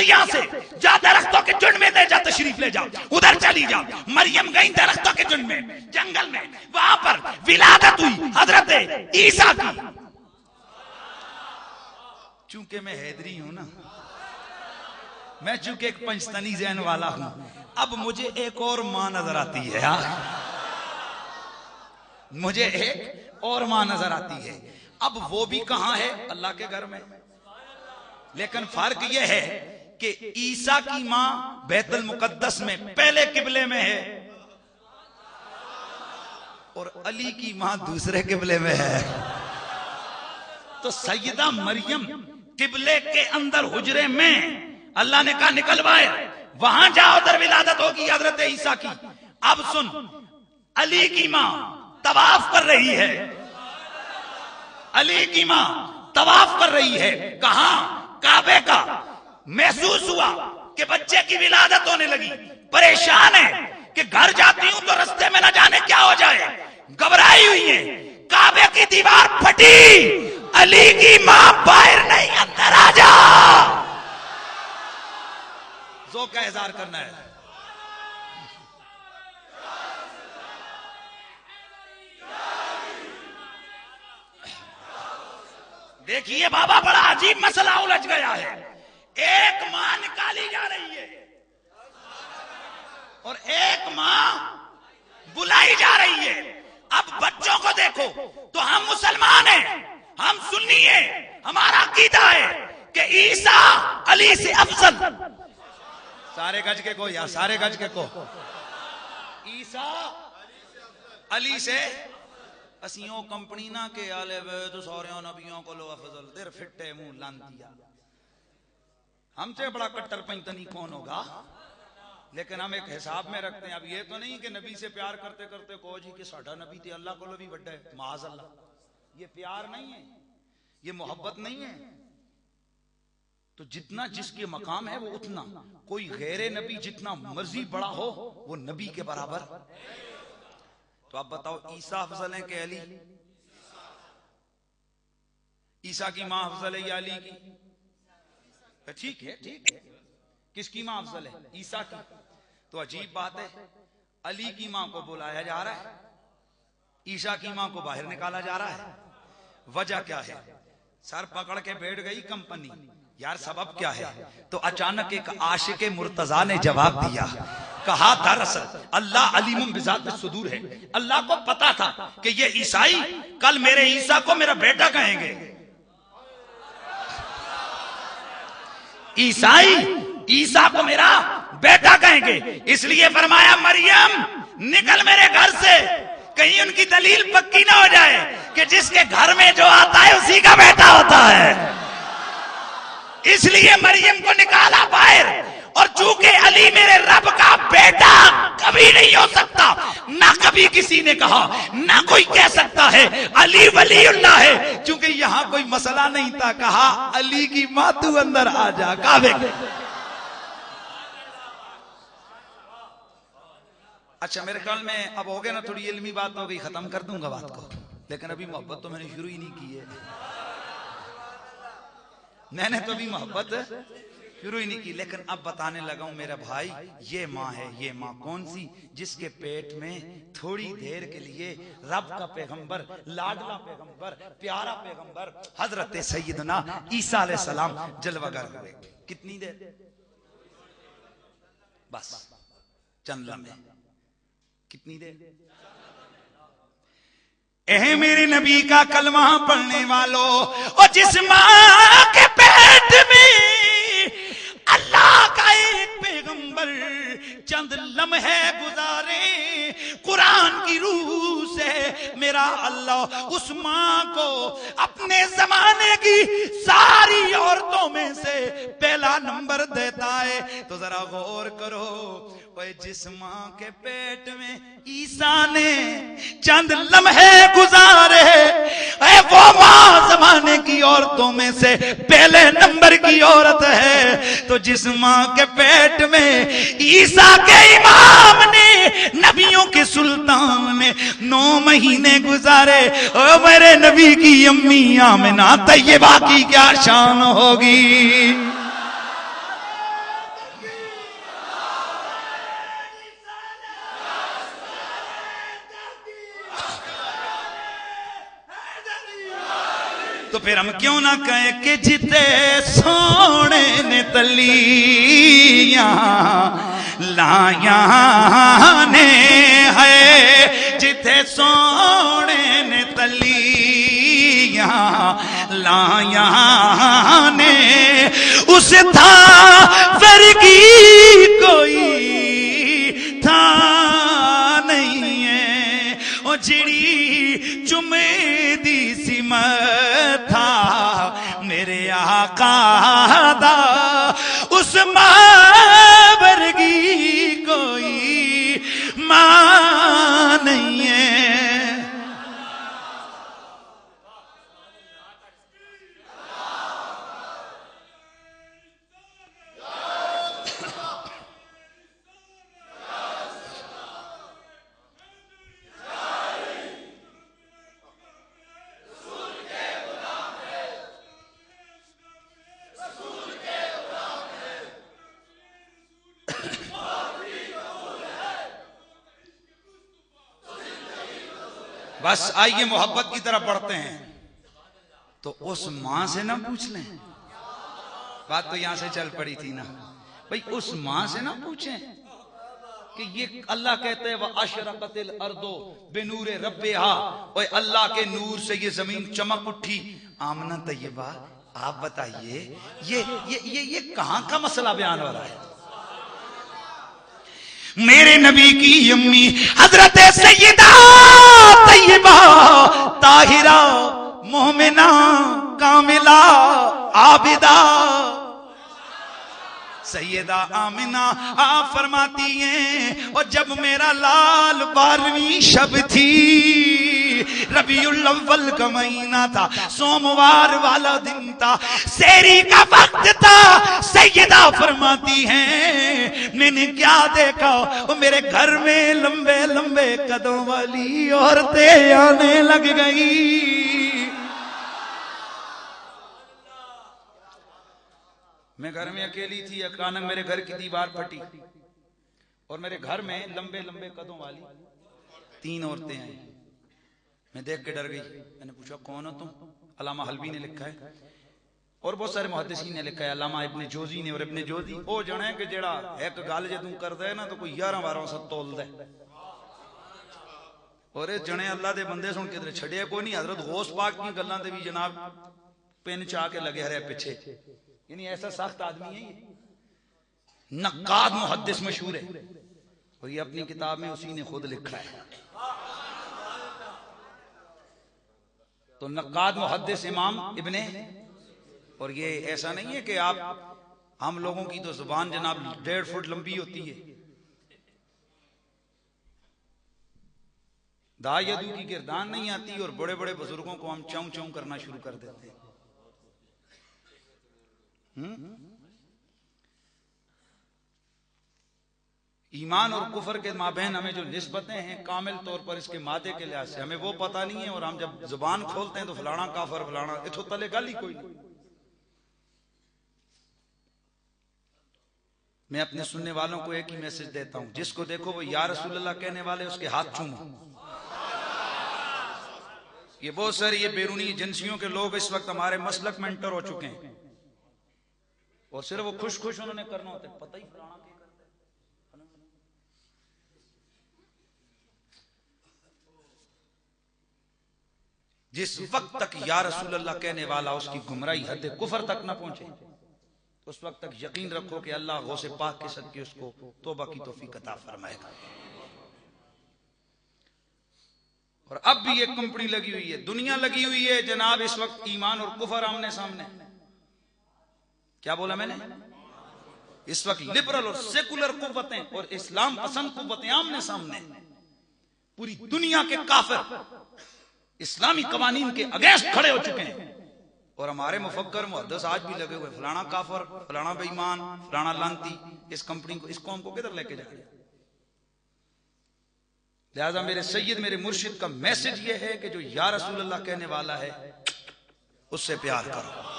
یہاں سے جا درختوں کے جھنڈ میں دے جا تشریف لے جا ادھر چلی جا مریم گئی درختوں کے جھنڈ میں جنگل میں وہاں پر ولادت ہوئی حضرت عیسیٰ کی چونکہ میں حیدری ہوں نا میں چونکہ ایک پنجتنی ذہن والا ہوں اب مجھے ایک اور ماں نظر آتی ہے مجھے ایک اور ماں نظر آتی ہے اب وہ بھی کہاں ہے اللہ کے گھر میں لیکن فرق یہ ہے کہ عیسیٰ کی ماں بیت المقدس میں پہلے قبلے میں ہے اور علی کی ماں دوسرے قبلے میں ہے تو سیدہ مریم قبلے کے اندر حجرے میں اللہ نے کہا نکلوائے وہاں جاؤ ادھر ولادت ہوگی حضرت عیسیٰ کی اب سن علی کی ماں طواف کر رہی ہے علی کی ماں طواف کر رہی ہے کہاں کعبے کا محسوس ہوا کہ بچے کی ولادت ہونے لگی پریشان ہے کہ گھر جاتی ہوں تو رستے میں نہ جانے کیا ہو جائے گھبرائی ہوئی ہے کعبے کی دیوار پھٹی علی کی ماں باہر نہیں اندر آ جا ذوق کا اظہار کرنا ہے دیکھیے بابا بڑا عجیب مسئلہ الجھ گیا ہے ایک ماں نکالی جا رہی ہے اور ایک ماں بلائی جا رہی ہے اب بچوں کو دیکھو تو ہم مسلمان ہیں ہم سنی ہیں ہمارا عقیدہ ہے کہ عیسیٰ علی سے افضل سارے گج کے کو یا سارے گج کے کو عیسیٰ علی سے اسیوں کمپنی نہ کے آلے بیت سوریوں نبیوں کو لو افضل دیر فٹے منہ لان دیا ہم سے بڑا کٹر پنجتنی کون ہوگا لیکن ہم ایک حساب میں رکھتے ہیں اب یہ تو نہیں کہ نبی سے پیار کرتے کرتے کہو جی کہ ساڈا نبی تھی اللہ کو بھی بڑا ہے معاذ اللہ یہ پیار نہیں ہے یہ محبت نہیں ہے تو جتنا جس کے مقام ہے وہ اتنا کوئی غیر نبی جتنا مرضی بڑا ہو وہ نبی کے برابر تو آپ بتاؤ عیسیٰ افضل ہیں کہ علی عیسیٰ کی ماں افضل ہے یا علی کی ٹھیک ہے کس کی ماں افضل ہے عیسیٰ کی تو عجیب بات ہے علی کی ماں کو بلایا جا رہا ہے عیسیٰ کی ماں کو باہر نکالا جا رہا ہے وجہ کیا ہے سر پکڑ کے بیٹھ گئی کمپنی یار سبب کیا ہے تو اچانک ایک عاشق مرتضیٰ نے جواب دیا کہا دراصل اللہ علیم بذات الصدور ہے اللہ کو پتا تھا کہ یہ عیسائی کل میرے عیسیٰ کو میرا بیٹا کہیں گے عیسائی عیسیٰ کو میرا بیٹا کہیں گے اس لیے فرمایا مریم نکل میرے گھر سے کہیں ان کی دلیل پکی نہ ہو جائے کہ جس کے گھر میں جو آتا ہے اسی کا بیٹا ہوتا ہے اس لیے مریم کو نکالا باہر اور چونکہ علی میرے رب کا بیٹا کبھی نہیں ہو سکتا نہ کبھی کسی نے کہا نہ کوئی کہہ سکتا ہے علی ولی اللہ ہے چونکہ یہاں کوئی مسئلہ نہیں تھا کہا علی کی ماں تو اندر آ جا کعبے اچھا میرے خیال میں اب ہو گیا نا تھوڑی علمی بات ہو گئی ختم کر دوں گا بات کو لیکن ابھی محبت تو میں نے شروع ہی نہیں کی ہے میں نے تو بھی محبت شروع ہی نہیں کی لیکن اب بتانے لگا ہوں میرا بھائی یہ ماں ہے یہ ماں کون سی جس کے پیٹ میں تھوڑی دیر کے لیے رب کا پیغمبر لاڈلا پیغمبر پیارا پیغمبر حضرت سیدنا عیسیٰ علیہ السلام جلوہ گر ہوئے کتنی دیر بس چند لمحے کتنی دیر اے میرے نبی کا کلمہ پڑھنے والوں اور جس ماں کے پیٹ میں اللہ کا ایک پیغمبر چند لمحے گزارے قرآن کی روح سے میرا اللہ اس ماں کو اپنے زمانے کی ساری عورتوں میں سے پہلا نمبر دیتا ہے تو ذرا غور کرو جس ماں کے پیٹ میں عیسیٰ نے چند لمحے گزارے اے وہ ماں زمانے کی عورتوں میں سے پہلے نمبر کی عورت ہے تو جس ماں کے پیٹ میں عیسیٰ کے امام نے نبیوں کے سلطان نے 9 مہینے گزارے او میرے نبی کی امی آمنہ طیبہ کی کیا شان ہوگی تو پھر ہم کیوں نہ کہیں کہ جتے سونے نے تلیاں لایاں نے ہے، جتے سونے نے تلیاں لایاں نے، اس تھا فرگی کوئی تھا نہیں ہے، او جڑی چمے دی سمت تھا میرے آقا دا، اس ماں ورگی کوئی ماں نہیں ہے۔ بس آئیے محبت کی طرف بڑھتے ہیں، تو اس ماں سے نہ پوچھ لیں، بات تو یہاں سے چل پڑی تھی نا بھئی، اس ماں سے نہ پوچھیں کہ یہ اللہ کہتے ہیں وَأَشْرَقَتِ الْأَرْضُ بِنُورِ رَبِّهَا، اور اللہ کے نور سے یہ زمین چمک اٹھی۔ آمنہ طیبہ آپ بتائیے یہ کہاں کا مسئلہ بیان ہو رہا ہے؟ میرے نبی کی امی حضرت سیدہ طیبہ طاہرہ مومنہ کاملہ عابدہ سیدہ آمنہ آپ فرماتی ہیں، اور جب میرا لال 12ویں شب تھی، ربیع الاول کا مہینہ تھا، سوموار والا دن تھا، سحری کا وقت تھا، سیدہ فرماتی ہیں میں نے کیا دیکھا، وہ میرے گھر میں لمبے لمبے قدوں والی عورتیں آنے لگ گئی۔ میں گھر میں اکیلی تھی، اچانک میرے گھر کی دیوار پھٹی اور میرے گھر میں لمبے لمبے قدوں والی 3 عورتیں آئیں۔ میں دیکھ کے ڈر گئی، میں نے پوچھا کون ہو تم؟ علامہ حلبی نے لکھا ہے اور بہت سارے محدثین نے لکھا ہے، علامہ ابن جوزی نے، اور ابن جوزی وہ جنے کہ جڑا ایک گل جے تم کر دے نا تو کوئی 11-12 سا تول دے، اور اس جنے اللہ دے بندے سن کے چھڑیا کوئی نہیں۔ حضرت غوث پاک کی گلاں تے بھی جناب پن چاہ کے لگے رہے پیچھے، یعنی ایسا سخت آدمی ہے یہ، نقاد محدث مشہور ہے، اور یہ اپنی کتاب میں اسی نے خود لکھا ہے۔ تو نقاد محدث امام ابن، اور یہ ایسا نہیں ہے کہ آپ ہم لوگوں کی تو زبان جناب 1.5 فٹ لمبی ہوتی ہے، دا یدو کی گردان نہیں آتی، اور بڑے بڑے بزرگوں کو ہم چوں چوں کرنا شروع کر دیتے ہیں۔ ایمان اور کفر کے مابین ہمیں جو نسبتیں ہیں کامل طور پر اس کے مادے کے لحاظ سے ہمیں وہ پتہ نہیں ہے، اور ہم جب زبان کھولتے ہیں تو فلانا کافر فلانا، اتھو تلے گل ہی کوئی نہیں۔ میں اپنے سننے والوں کو ایک ہی میسج دیتا ہوں، جس کو دیکھو وہ یا رسول اللہ کہنے والے اس کے ہاتھ چومو۔ یہ بہت سارے یہ بیرونی ایجنسیوں کے لوگ اس وقت ہمارے مسلک میں انٹر ہو چکے ہیں، اور صرف وہ خوش خوش انہوں نے کرنا ہوتا ہے، پتہ ہی فلانا کی کرتے ہیں۔ جس وقت تک یا رسول اللہ کہنے والا اس کی گمراہی حد کفر تک نہ پہنچے، اس وقت تک یقین رکھو کہ اللہ غوث پاک کے صدقے اس کو توبہ کی توفیق عطا فرمائے گا۔ اور اب بھی ایک کمپنی لگی ہوئی ہے، دنیا لگی ہوئی ہے جناب، اس وقت ایمان اور کفر آمنے سامنے۔ کیا بولا میں نے؟ اس وقت لبرل اور سیکولر قوتیں اور اسلام پسند قوتیں آمنے سامنے، پوری دنیا کے کافر اسلامی قوانین کے اگینسٹ کھڑے ہو چکے ہیں، اور ہمارے مفکر محدث آج بھی لگے ہوئے فلانا کافر، فلانا بے ایمان، فلانا لانتی، اس کمپنی کو، اس قوم کو کدھر لے کے جائے۔ لہذا میرے سید میرے مرشد کا میسج یہ ہے کہ جو یا رسول اللہ کہنے والا ہے اس سے پیار کرو۔